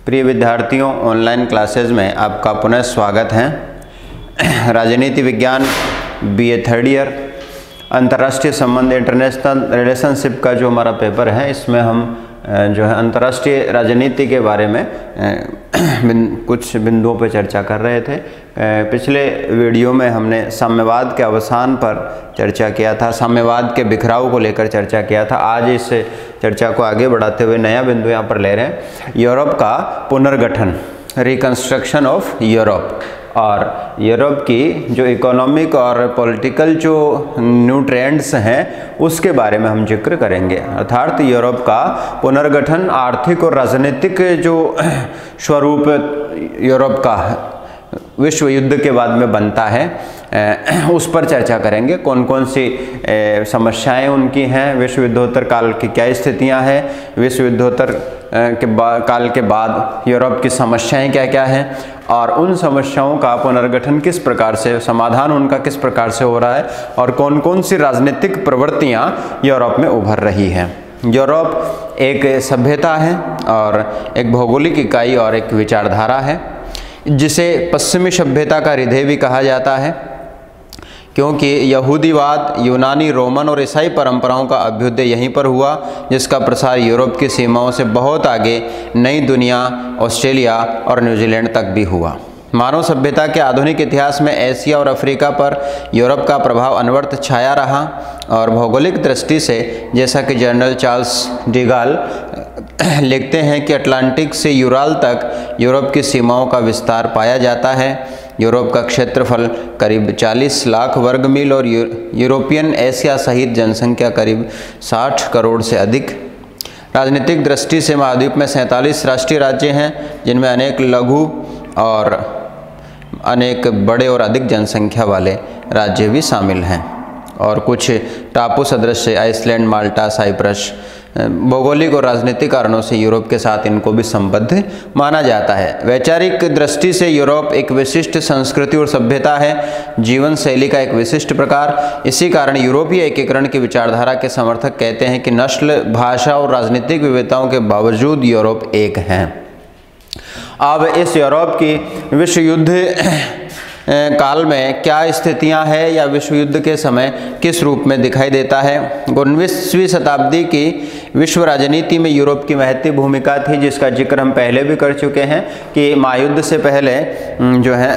प्रिय विद्यार्थियों, online classes में आपका पुनः स्वागत है। राजनीति विज्ञान बीए थर्ड ईयर अंतर्राष्ट्रीय संबंध इंटरनेशनल रिलेशनशिप का जो हमारा पेपर है, इसमें हम जो है अंतर्राष्ट्रीय राजनीति के बारे में कुछ बिंदुओं पर चर्चा कर रहे थे। पिछले वीडियो में हमने साम्यवाद के अवसान पर चर्चा किया था, साम्यवाद के बिखराव को लेकर चर्चा किया था। आज इस चर्चा को आगे बढ़ाते हुए नया बिंदु यहाँ पर ले रहे हैं, यूरोप का पुनर्गठन, रिकंस्ट्रक्शन ऑफ यूरोप। और यूरोप की जो इकोनॉमिक और पॉलिटिकल जो न्यू ट्रेंड्स हैं उसके बारे में हम जिक्र करेंगे। अर्थात यूरोप का पुनर्गठन, आर्थिक और राजनीतिक जो स्वरूप यूरोप का विश्व युद्ध के बाद में बनता है, उस पर चर्चा करेंगे। कौन कौन सी समस्याएं उनकी हैं, विश्व युद्धोत्तर काल की क्या स्थितियां हैं, विश्व युद्धोत्तर काल के बाद यूरोप की समस्याएं क्या क्या हैं, और उन समस्याओं का पुनर्गठन किस प्रकार से, समाधान उनका किस प्रकार से हो रहा है, और कौन कौन सी राजनीतिक प्रवृत्तियां यूरोप में उभर रही हैं। यूरोप एक सभ्यता है और एक भौगोलिक इकाई और एक विचारधारा है, जिसे पश्चिमी सभ्यता का हृदय भी कहा जाता है, क्योंकि यहूदीवाद, यूनानी, रोमन और ईसाई परंपराओं का अभ्युदय यहीं पर हुआ, जिसका प्रसार यूरोप की सीमाओं से बहुत आगे नई दुनिया, ऑस्ट्रेलिया और न्यूजीलैंड तक भी हुआ। मानव सभ्यता के आधुनिक इतिहास में एशिया और अफ्रीका पर यूरोप का प्रभाव अनवरत छाया रहा, और भौगोलिक दृष्टि से जैसा कि जनरल चार्ल्स डिगाल लिखते हैं कि अटलांटिक से यूराल तक यूरोप की सीमाओं का विस्तार पाया जाता है। यूरोप का क्षेत्रफल करीब 40 लाख वर्ग मील और यूरोपियन एशिया सहित जनसंख्या करीब 60 करोड़ से अधिक। राजनीतिक दृष्टि से महाद्वीप में 47 राष्ट्रीय राज्य हैं, जिनमें अनेक लघु और अनेक बड़े और अधिक जनसंख्या वाले राज्य भी शामिल हैं, और कुछ टापू सदृश आइसलैंड, माल्टा, साइप्रस भौगोलिक और राजनीतिक कारणों से यूरोप के साथ इनको भी संबद्ध माना जाता है। वैचारिक दृष्टि से यूरोप एक विशिष्ट संस्कृति और सभ्यता है, जीवन शैली का एक विशिष्ट प्रकार। इसी कारण यूरोपीय एकीकरण की विचारधारा के समर्थक कहते हैं कि नस्ल, भाषा और राजनीतिक विविधताओं के बावजूद यूरोप एक है। अब इस यूरोप की विश्व युद्ध काल में क्या स्थितियां हैं, या विश्व युद्ध के समय किस रूप में दिखाई देता है। 19वीं शताब्दी की विश्व राजनीति में यूरोप की महत्वपूर्ण भूमिका थी, जिसका जिक्र हम पहले भी कर चुके हैं कि महायुद्ध से पहले जो है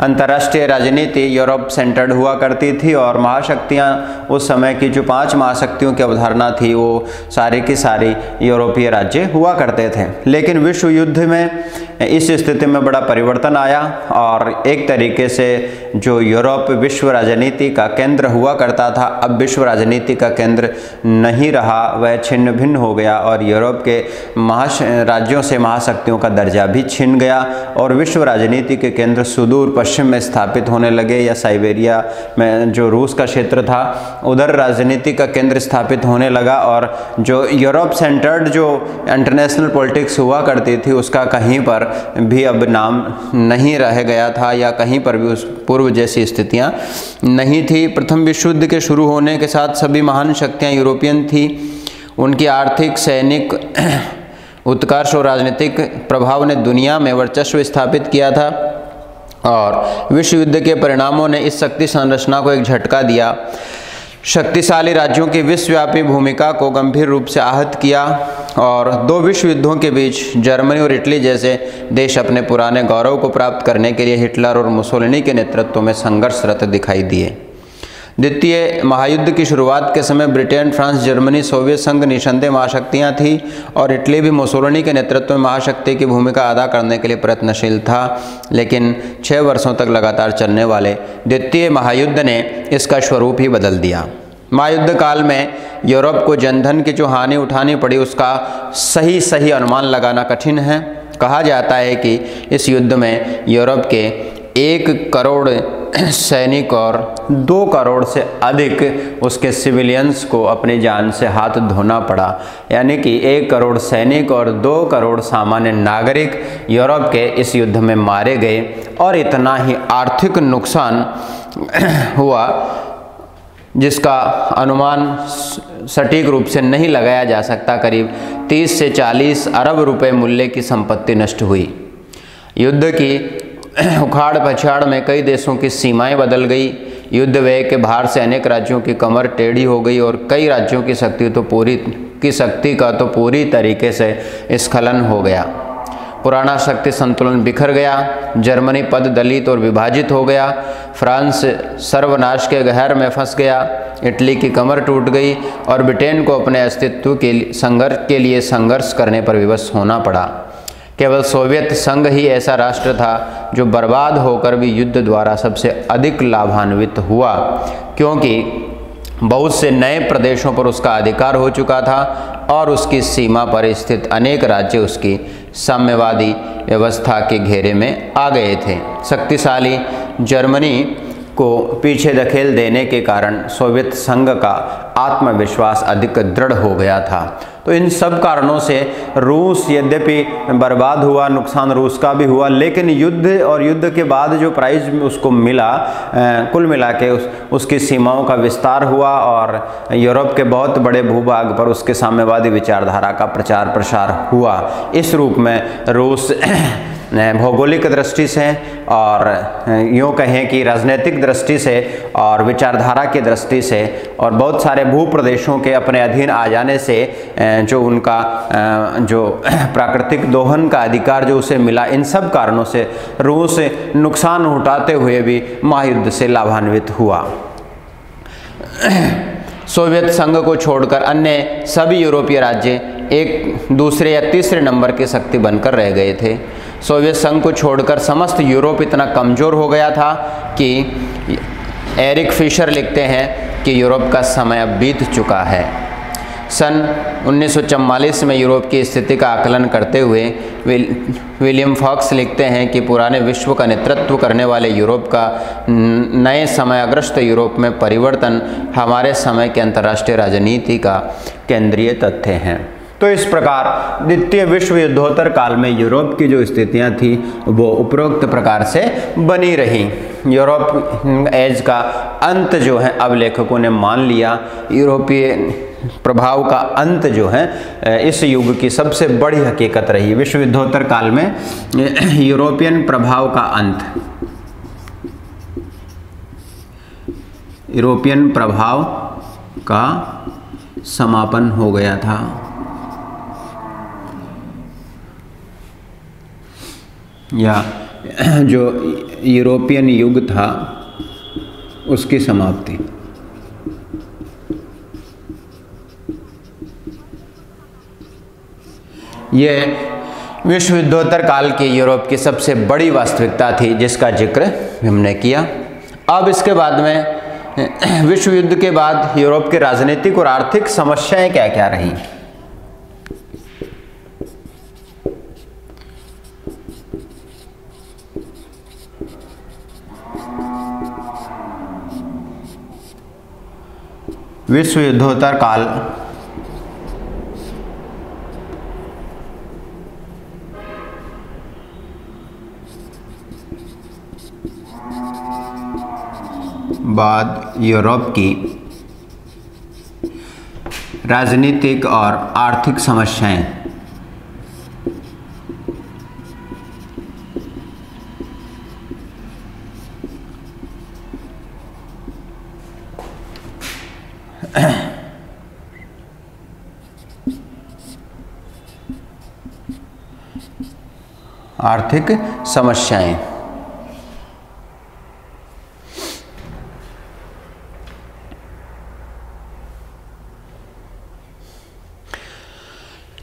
अंतर्राष्ट्रीय राजनीति यूरोप सेंटर्ड हुआ करती थी, और महाशक्तियां, उस समय की जो 5 महाशक्तियों की अवधारणा थी, वो सारी की सारी यूरोपीय राज्य हुआ करते थे। लेकिन विश्व युद्ध में इस स्थिति में बड़ा परिवर्तन आया, और एक तरीके से जो यूरोप विश्व राजनीति का केंद्र हुआ करता था, अब विश्व राजनीति का केंद्र नहीं रहा, वह छिन्न भिन्न हो गया, और यूरोप के राज्यों से महाशक्तियों का दर्जा भी छिन गया, और विश्व राजनीति के केंद्र सुदूर पश्चिम में स्थापित होने लगे, या साइबेरिया में जो रूस का क्षेत्र था, उधर राजनीति का केंद्र स्थापित होने लगा, और जो यूरोप सेंटर्ड जो इंटरनेशनल पॉलिटिक्स हुआ करती थी, उसका कहीं पर भी अब नाम नहीं रह गया था, या कहीं पर भी उस पूर्व जैसी स्थितियां नहीं थी। प्रथम विश्व युद्ध के शुरू होने के साथ सभी महान शक्तियां यूरोपियन थी। उनकी आर्थिक, सैनिक उत्कर्ष और राजनीतिक प्रभाव ने दुनिया में वर्चस्व स्थापित किया था, और विश्व युद्ध के परिणामों ने इस शक्ति संरचना को एक झटका दिया, शक्तिशाली राज्यों की विश्वव्यापी भूमिका को गंभीर रूप से आहत किया, और 2 विश्व युद्धों के बीच जर्मनी और इटली जैसे देश अपने पुराने गौरव को प्राप्त करने के लिए हिटलर और मुसोलिनी के नेतृत्व में संघर्षरत दिखाई दिए। द्वितीय महायुद्ध की शुरुआत के समय ब्रिटेन, फ्रांस, जर्मनी, सोवियत संघ निसंदेह महाशक्तियां थीं, और इटली भी मुसोलिनी के नेतृत्व में महाशक्ति की भूमिका अदा करने के लिए प्रयत्नशील था। लेकिन 6 वर्षों तक लगातार चलने वाले द्वितीय महायुद्ध ने इसका स्वरूप ही बदल दिया। महायुद्ध काल में यूरोप को जनधन की जो हानि उठानी पड़ी, उसका सही अनुमान लगाना कठिन है। कहा जाता है कि इस युद्ध में यूरोप के 1 करोड़ सैनिक और 2 करोड़ से अधिक उसके सिविलियंस को अपनी जान से हाथ धोना पड़ा, यानी कि 1 करोड़ सैनिक और 2 करोड़ सामान्य नागरिक यूरोप के इस युद्ध में मारे गए, और इतना ही आर्थिक नुकसान हुआ जिसका अनुमान सटीक रूप से नहीं लगाया जा सकता, करीब 30 से 40 अरब रुपए मूल्य की संपत्ति नष्ट हुई। युद्ध की उखाड़ पछाड़ में कई देशों की सीमाएं बदल गई। युद्ध व्यय के भार से अनेक राज्यों की कमर टेढ़ी हो गई और कई राज्यों की शक्ति का तो पूरी तरीके से स्खलन हो गया। पुराना शक्ति संतुलन बिखर गया। जर्मनी पद दलित और विभाजित हो गया। फ्रांस सर्वनाश के गहर में फंस गया। इटली की कमर टूट गई और ब्रिटेन को अपने अस्तित्व के लिए संघर्ष करने पर विवश होना पड़ा। केवल सोवियत संघ ही ऐसा राष्ट्र था जो बर्बाद होकर भी युद्ध द्वारा सबसे अधिक लाभान्वित हुआ, क्योंकि बहुत से नए प्रदेशों पर उसका अधिकार हो चुका था और उसकी सीमा पर स्थित अनेक राज्य उसकी साम्यवादी व्यवस्था के घेरे में आ गए थे। शक्तिशाली जर्मनी को पीछे धकेल देने के कारण सोवियत संघ का आत्मविश्वास अधिक दृढ़ हो गया था। तो इन सब कारणों से रूस यद्यपि बर्बाद हुआ, नुकसान रूस का भी हुआ, लेकिन युद्ध और युद्ध के बाद जो प्राइज उसको मिला, कुल मिला के उसकी सीमाओं का विस्तार हुआ और यूरोप के बहुत बड़े भूभाग पर उसके साम्यवादी विचारधारा का प्रचार प्रसार हुआ। इस रूप में रूस भौगोलिक दृष्टि से और यूँ कहें कि राजनीतिक दृष्टि से और विचारधारा की दृष्टि से और बहुत सारे भूप्रदेशों के अपने अधीन आ जाने से जो उनका जो प्राकृतिक दोहन का अधिकार जो उसे मिला, इन सब कारणों से रूस नुकसान उठाते हुए भी महायुद्ध से लाभान्वित हुआ। सोवियत संघ को छोड़कर अन्य सभी यूरोपीय राज्य एक दूसरे या तीसरे नंबर की शक्ति बनकर रह गए थे। सोवियत संघ को छोड़कर समस्त यूरोप इतना कमज़ोर हो गया था कि एरिक फिशर लिखते हैं कि यूरोप का समय अब बीत चुका है। सन 1944 में यूरोप की स्थिति का आकलन करते हुए विलियम फॉक्स लिखते हैं कि पुराने विश्व का नेतृत्व करने वाले यूरोप का नए समयग्रस्त यूरोप में परिवर्तन हमारे समय के अंतर्राष्ट्रीय राजनीति का केंद्रीय तथ्य हैं। तो इस प्रकार द्वितीय विश्व युद्धोत्तर काल में यूरोप की जो स्थितियां थी वो उपरोक्त प्रकार से बनी रही। यूरोप एज का अंत जो है अब लेखकों ने मान लिया। यूरोपीय प्रभाव का अंत जो है इस युग की सबसे बड़ी हकीकत रही। विश्व युद्धोत्तर काल में यूरोपियन प्रभाव का अंत, यूरोपियन प्रभाव का समापन हो गया था। या जो यूरोपियन युग था उसकी समाप्ति। यह विश्व युद्धोत्तर काल के यूरोप की सबसे बड़ी वास्तविकता थी जिसका जिक्र हमने किया। अब इसके बाद में विश्व युद्ध के बाद यूरोप के राजनीतिक और आर्थिक समस्याएं क्या क्या रही। विश्व युद्धोत्तर काल बाद यूरोप की राजनीतिक और आर्थिक समस्याएं। आर्थिक समस्याएं।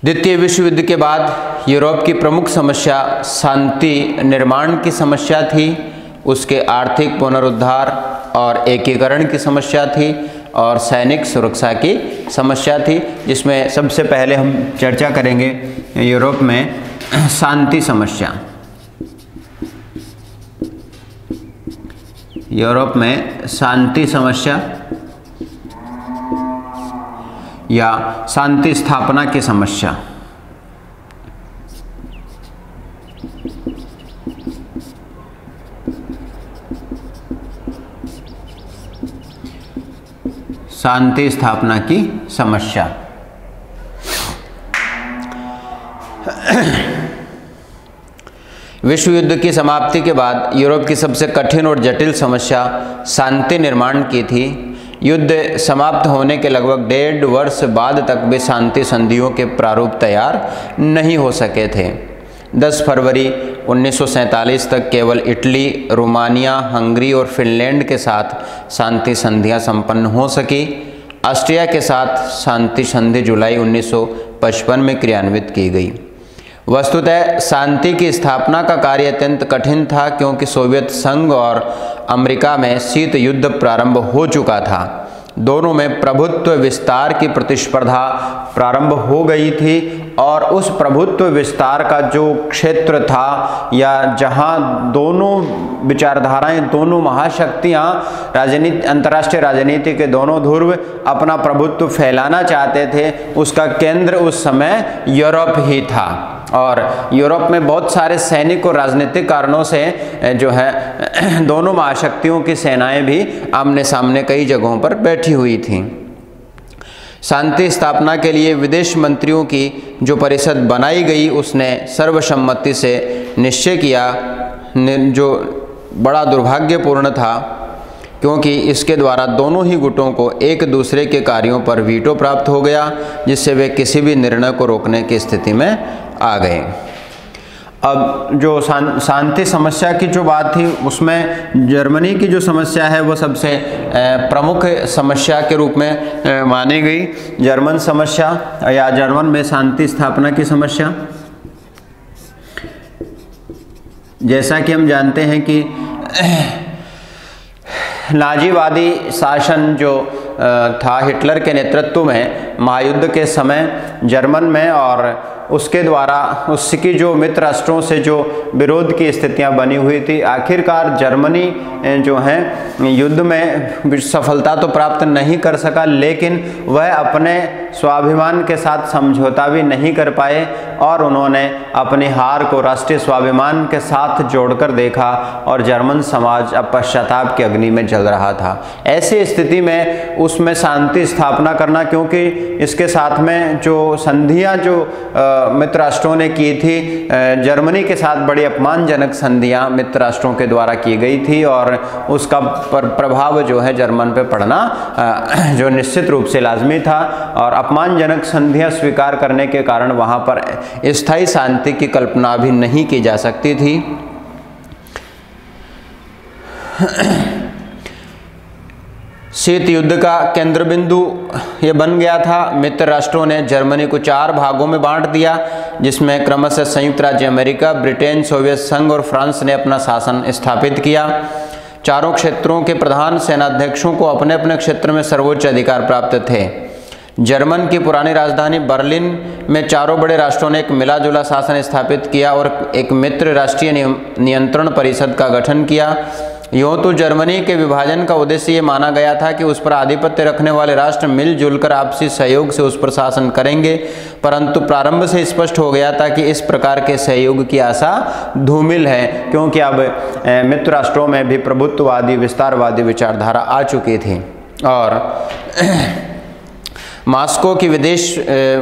द्वितीय विश्व युद्ध के बाद यूरोप की प्रमुख समस्या शांति निर्माण की समस्या थी, उसके आर्थिक पुनरुद्धार और एकीकरण की समस्या थी और सैनिक सुरक्षा की समस्या थी, जिसमें सबसे पहले हम चर्चा करेंगे यूरोप में शांति समस्या। यूरोप में शांति समस्या या शांति स्थापना की समस्या। शांति स्थापना की समस्या। विश्व युद्ध की समाप्ति के बाद यूरोप की सबसे कठिन और जटिल समस्या शांति निर्माण की थी। युद्ध समाप्त होने के लगभग 1.5 वर्ष बाद तक भी शांति संधियों के प्रारूप तैयार नहीं हो सके थे। 10 फरवरी 1947 तक केवल इटली, रोमानिया, हंगरी और फिनलैंड के साथ शांति संधियां संपन्न हो सकी। ऑस्ट्रिया के साथ शांति संधि जुलाई 1955 में क्रियान्वित की गई। वस्तुतः शांति की स्थापना का कार्य अत्यंत कठिन था, क्योंकि सोवियत संघ और अमेरिका में शीत युद्ध प्रारंभ हो चुका था। दोनों में प्रभुत्व विस्तार की प्रतिस्पर्धा प्रारंभ हो गई थी और उस प्रभुत्व विस्तार का जो क्षेत्र था, या जहां दोनों विचारधाराएं, दोनों महाशक्तियां अंतर्राष्ट्रीय राजनीति के दोनों ध्रुव अपना प्रभुत्व फैलाना चाहते थे, उसका केंद्र उस समय यूरोप ही था। और यूरोप में बहुत सारे सैनिक और राजनीतिक कारणों से जो है दोनों महाशक्तियों की सेनाएं भी आमने सामने कई जगहों पर बैठी हुई थीं। शांति स्थापना के लिए विदेश मंत्रियों की जो परिषद बनाई गई, उसने सर्वसम्मति से निश्चय किया, जो बड़ा दुर्भाग्यपूर्ण था, क्योंकि इसके द्वारा दोनों ही गुटों को एक दूसरे के कार्यों पर वीटो प्राप्त हो गया, जिससे वे किसी भी निर्णय को रोकने की स्थिति में आ गए। अब जो शांति समस्या की जो बात थी, उसमें जर्मनी की जो समस्या है वो सबसे प्रमुख समस्या के रूप में मानी गई। जर्मन समस्या या जर्मन में शांति स्थापना की समस्या, जैसा कि हम जानते हैं कि नाजीवादी शासन जो था हिटलर के नेतृत्व में महायुद्ध के समय जर्मन में, और उसके द्वारा उसकी जो मित्र राष्ट्रों से जो विरोध की स्थितियां बनी हुई थी, आखिरकार जर्मनी जो है युद्ध में सफलता तो प्राप्त नहीं कर सका, लेकिन वह अपने स्वाभिमान के साथ समझौता भी नहीं कर पाए और उन्होंने अपनी हार को राष्ट्रीय स्वाभिमान के साथ जोड़कर देखा और जर्मन समाज अब पश्चाताप की अग्नि में जल रहा था। ऐसी स्थिति में उसमें शांति स्थापना करना, क्योंकि इसके साथ में जो संधियां जो मित्र राष्ट्रों ने की थी, जर्मनी के साथ बड़ी अपमानजनक संधियां मित्र राष्ट्रों के द्वारा की गई थी और उसका प्रभाव जो है जर्मन पे पड़ना जो निश्चित रूप से लाजमी था, और अपमानजनक संधियां स्वीकार करने के कारण वहां पर स्थायी शांति की कल्पना भी नहीं की जा सकती थी। शीत युद्ध का केंद्र बिंदु ये बन गया था। मित्र राष्ट्रों ने जर्मनी को 4 भागों में बांट दिया, जिसमें क्रमशः संयुक्त राज्य अमेरिका, ब्रिटेन, सोवियत संघ और फ्रांस ने अपना शासन स्थापित किया। चारों क्षेत्रों के प्रधान सेनाध्यक्षों को अपने अपने क्षेत्र में सर्वोच्च अधिकार प्राप्त थे। जर्मन की पुरानी राजधानी बर्लिन में चारों बड़े राष्ट्रों ने एक मिला जुला शासन स्थापित किया और एक मित्र राष्ट्रीय नियंत्रण परिषद का गठन किया। यूँ तो जर्मनी के विभाजन का उद्देश्य ये माना गया था कि उस पर आधिपत्य रखने वाले राष्ट्र मिलजुल कर आपसी सहयोग से उस पर शासन करेंगे, परंतु प्रारंभ से स्पष्ट हो गया था कि इस प्रकार के सहयोग की आशा धूमिल है, क्योंकि अब मित्र राष्ट्रों में भी प्रभुत्ववादी विस्तारवादी विचारधारा आ चुकी थी। और मॉस्को की विदेश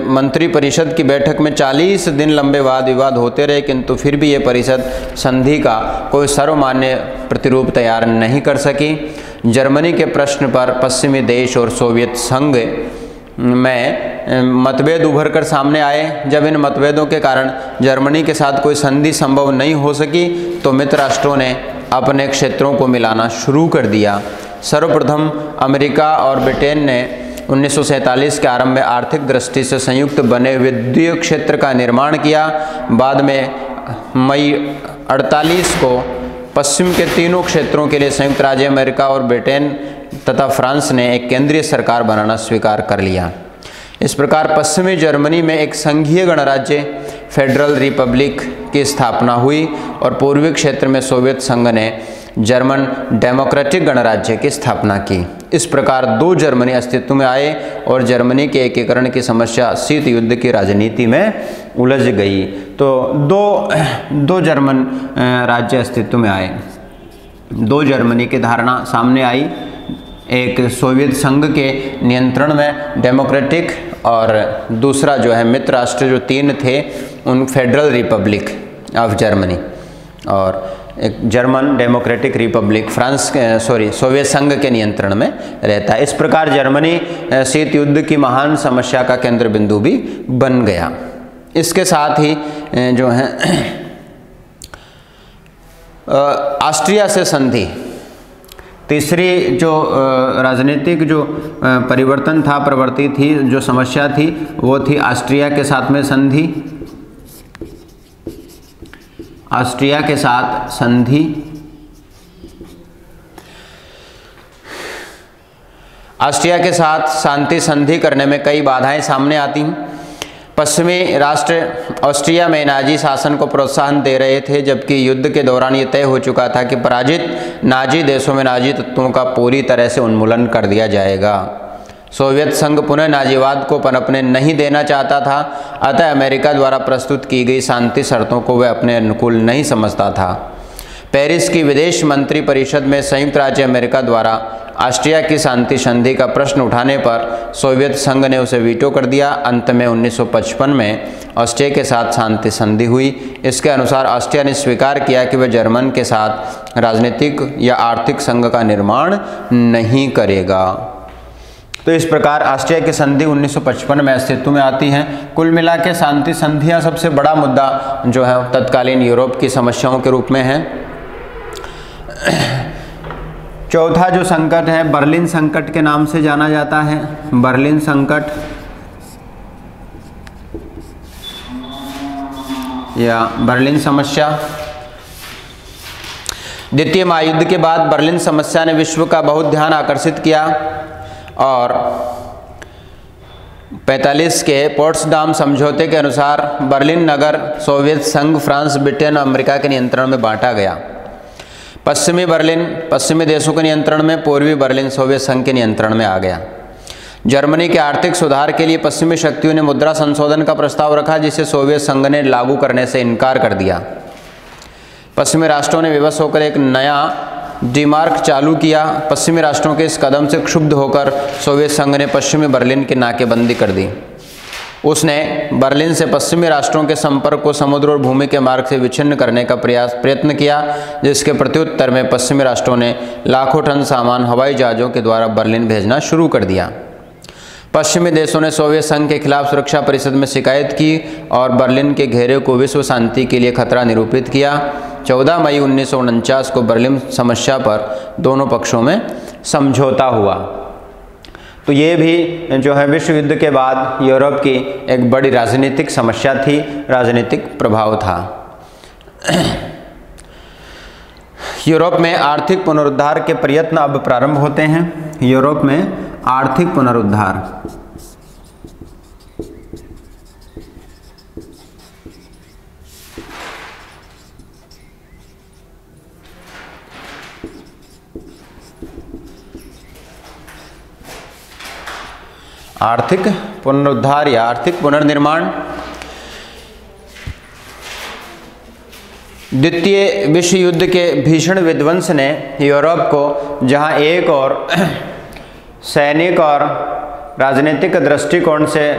मंत्री परिषद की बैठक में 40 दिन लंबे वाद विवाद होते रहे, किंतु फिर भी ये परिषद संधि का कोई सर्वमान्य प्रतिरूप तैयार नहीं कर सकी। जर्मनी के प्रश्न पर पश्चिमी देश और सोवियत संघ में मतभेद उभर कर सामने आए। जब इन मतभेदों के कारण जर्मनी के साथ कोई संधि संभव नहीं हो सकी, तो मित्र राष्ट्रों ने अपने क्षेत्रों को मिलाना शुरू कर दिया। सर्वप्रथम अमेरिका और ब्रिटेन ने 1947 के आरंभ में आर्थिक दृष्टि से संयुक्त बने विद्युतीय क्षेत्र का निर्माण किया। बाद में मई 48 को पश्चिम के तीनों क्षेत्रों के लिए संयुक्त राज्य अमेरिका और ब्रिटेन तथा फ्रांस ने एक केंद्रीय सरकार बनाना स्वीकार कर लिया। इस प्रकार पश्चिमी जर्मनी में एक संघीय गणराज्य फेडरल रिपब्लिक की स्थापना हुई और पूर्वी क्षेत्र में सोवियत संघ ने जर्मन डेमोक्रेटिक गणराज्य की स्थापना की। इस प्रकार 2 जर्मनी अस्तित्व में आए और जर्मनी के एकीकरण की समस्या शीत युद्ध की राजनीति में उलझ गई। तो दो जर्मन राज्य अस्तित्व में आए, 2 जर्मनी की धारणा सामने आई। एक सोवियत संघ के नियंत्रण में डेमोक्रेटिक, और दूसरा जो है मित्र राष्ट्र जो 3 थे उन फेडरल रिपब्लिक ऑफ जर्मनी, और एक जर्मन डेमोक्रेटिक रिपब्लिक सोवियत संघ के नियंत्रण में रहता है। इस प्रकार जर्मनी शीत युद्ध की महान समस्या का केंद्र बिंदु भी बन गया। इसके साथ ही जो है ऑस्ट्रिया से संधि, तीसरी जो राजनीतिक जो परिवर्तन था, प्रवृत्ति थी, जो समस्या थी, वो थी ऑस्ट्रिया के साथ में संधि। ऑस्ट्रिया के साथ संधि। ऑस्ट्रिया के साथ शांति संधि करने में कई बाधाएं सामने आती हैं। पश्चिमी राष्ट्र ऑस्ट्रिया में नाजी शासन को प्रोत्साहन दे रहे थे, जबकि युद्ध के दौरान ये तय हो चुका था कि पराजित नाजी देशों में नाजी तत्वों का पूरी तरह से उन्मूलन कर दिया जाएगा। सोवियत संघ पुनः नाजीवाद को पनपने नहीं देना चाहता था, अतः अमेरिका द्वारा प्रस्तुत की गई शांति शर्तों को वह अपने अनुकूल नहीं समझता था। पेरिस की विदेश मंत्री परिषद में संयुक्त राज्य अमेरिका द्वारा ऑस्ट्रिया की शांति संधि का प्रश्न उठाने पर सोवियत संघ ने उसे वीटो कर दिया। अंत में 1955 में ऑस्ट्रिया के साथ शांति संधि हुई। इसके अनुसार ऑस्ट्रिया ने स्वीकार किया कि वह जर्मन के साथ राजनीतिक या आर्थिक संघ का निर्माण नहीं करेगा। तो इस प्रकार ऑस्ट्रिया की संधि 1955 में अस्तित्व में आती हैं। कुल मिला के शांति संधियाँ सबसे बड़ा मुद्दा जो है तत्कालीन यूरोप की समस्याओं के रूप में है। चौथा जो संकट है बर्लिन संकट के नाम से जाना जाता है। बर्लिन संकट या बर्लिन समस्या। द्वितीय महायुद्ध के बाद बर्लिन समस्या ने विश्व का बहुत ध्यान आकर्षित किया और 45 के पोट्सडाम समझौते के अनुसार बर्लिन नगर सोवियत संघ, फ्रांस, ब्रिटेन और अमेरिका के नियंत्रण में बांटा गया। पश्चिमी बर्लिन पश्चिमी देशों के नियंत्रण में, पूर्वी बर्लिन सोवियत संघ के नियंत्रण में आ गया। जर्मनी के आर्थिक सुधार के लिए पश्चिमी शक्तियों ने मुद्रा संशोधन का प्रस्ताव रखा, जिसे सोवियत संघ ने लागू करने से इनकार कर दिया। पश्चिमी राष्ट्रों ने विवश होकर एक नया डीमार्क चालू किया। पश्चिमी राष्ट्रों के इस कदम से क्षुब्ध होकर सोवियत संघ ने पश्चिमी बर्लिन की नाकेबंदी कर दी। उसने बर्लिन से पश्चिमी राष्ट्रों के संपर्क को समुद्र और भूमि के मार्ग से विच्छिन्न करने का प्रयत्न किया, जिसके प्रत्युत्तर में पश्चिमी राष्ट्रों ने लाखों टन सामान हवाई जहाज़ों के द्वारा बर्लिन भेजना शुरू कर दिया। पश्चिमी देशों ने सोवियत संघ के खिलाफ सुरक्षा परिषद में शिकायत की और बर्लिन के घेरे को विश्व शांति के लिए खतरा निरूपित किया। 14 मई 1949 को बर्लिन समस्या पर दोनों पक्षों में समझौता हुआ। तो ये भी जो है विश्व युद्ध के बाद यूरोप की एक बड़ी राजनीतिक समस्या थी, राजनीतिक प्रभाव था। यूरोप में आर्थिक पुनरुद्धार के प्रयत्न अब प्रारंभ होते हैं। यूरोप में आर्थिक पुनरुद्धार। आर्थिक पुनरुद्धार या आर्थिक पुनर्निर्माण। द्वितीय विश्व युद्ध के भीषण विध्वंस ने यूरोप को जहां एक और सैनिक और राजनीतिक दृष्टिकोण से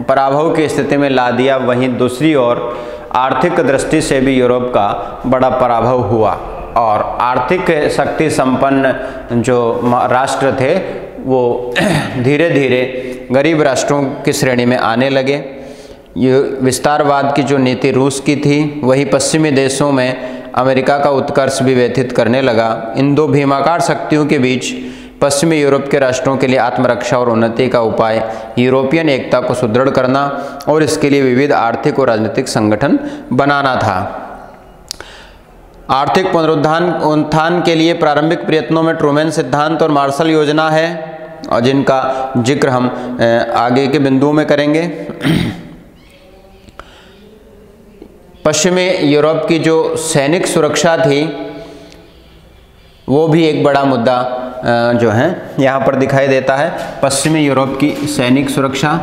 पराभव की स्थिति में ला दिया, वहीं दूसरी ओर आर्थिक दृष्टि से भी यूरोप का बड़ा पराभव हुआ और आर्थिक शक्ति संपन्न जो राष्ट्र थे वो धीरे धीरे गरीब राष्ट्रों की श्रेणी में आने लगे। ये विस्तारवाद की जो नीति रूस की थी, वही पश्चिमी देशों में अमेरिका का उत्कर्ष भी व्यथित करने लगा। इन दो भीमाकार शक्तियों के बीच पश्चिमी यूरोप के राष्ट्रों के लिए आत्मरक्षा और उन्नति का उपाय यूरोपियन एकता को सुदृढ़ करना और इसके लिए विविध आर्थिक और राजनीतिक संगठन बनाना था। आर्थिक पुनरुत्थान के लिए प्रारंभिक प्रयत्नों में ट्रूमैन सिद्धांत और मार्शल योजना है, और जिनका जिक्र हम आगे के बिंदुओं में करेंगे। पश्चिमी यूरोप की जो सैनिक सुरक्षा थी वो भी एक बड़ा मुद्दा जो है यहाँ पर दिखाई देता है। पश्चिमी यूरोप की सैनिक सुरक्षा।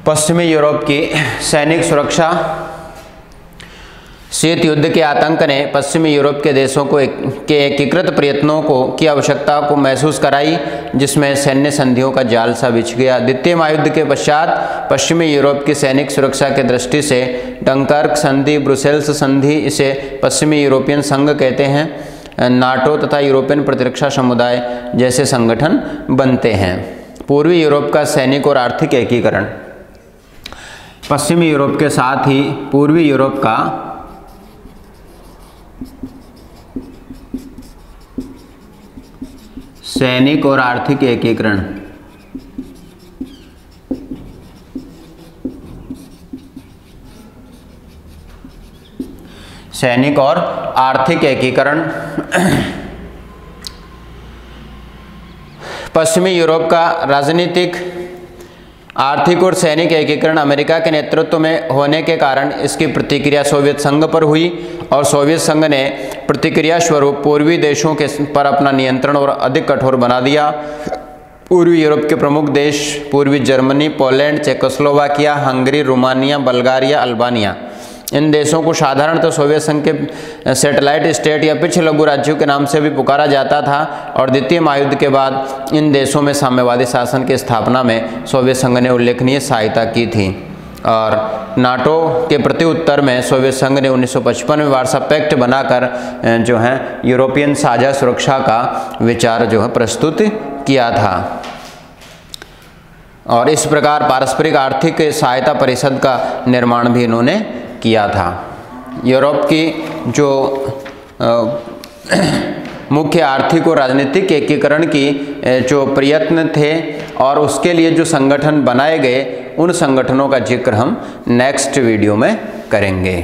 पश्चिमी यूरोप की सैनिक सुरक्षा। शीत युद्ध के आतंक ने पश्चिमी यूरोप के देशों को के एकीकृत प्रयत्नों की आवश्यकता को महसूस कराई, जिसमें सैन्य संधियों का जाल सा बिछ गया। द्वितीय महायुद्ध के पश्चात पश्चिमी यूरोप की सैनिक सुरक्षा की दृष्टि से डंकर्क संधि, ब्रुसेल्स संधि, इसे पश्चिमी यूरोपियन संघ कहते हैं, नाटो तथा यूरोपियन प्रतिरक्षा समुदाय जैसे संगठन बनते हैं। पूर्वी यूरोप का सैनिक और आर्थिक एकीकरण। पश्चिमी यूरोप के साथ ही पूर्वी यूरोप का सैनिक और आर्थिक एकीकरण। सैनिक और आर्थिक एकीकरण। पश्चिमी यूरोप का राजनीतिक, आर्थिक और सैनिक एकीकरण अमेरिका के नेतृत्व में होने के कारण इसकी प्रतिक्रिया सोवियत संघ पर हुई और सोवियत संघ ने प्रतिक्रिया स्वरूप पूर्वी देशों के पर अपना नियंत्रण और अधिक कठोर बना दिया। पूर्वी यूरोप के प्रमुख देश पूर्वी Germany, Poland, Czechoslovakia, Hungary, Romania, Bulgaria, Albania, इन देशों को साधारणतः सोवियत संघ के सैटेलाइट स्टेट या पिछले लघु राज्यों के नाम से भी पुकारा जाता था और द्वितीय महायुद्ध के बाद इन देशों में साम्यवादी शासन की स्थापना में सोवियत संघ ने उल्लेखनीय सहायता की थी। और नाटो के प्रति उत्तर में सोवियत संघ ने 1955 में वार्सा पैक्ट बनाकर जो है यूरोपियन साझा सुरक्षा का विचार जो है प्रस्तुत किया था और इस प्रकार पारस्परिक आर्थिक सहायता परिषद का निर्माण भी इन्होंने किया था। यूरोप की जो मुख्य आर्थिक और राजनीतिक एकीकरण की जो प्रयत्न थे और उसके लिए जो संगठन बनाए गए, उन संगठनों का जिक्र हम नेक्स्ट वीडियो में करेंगे।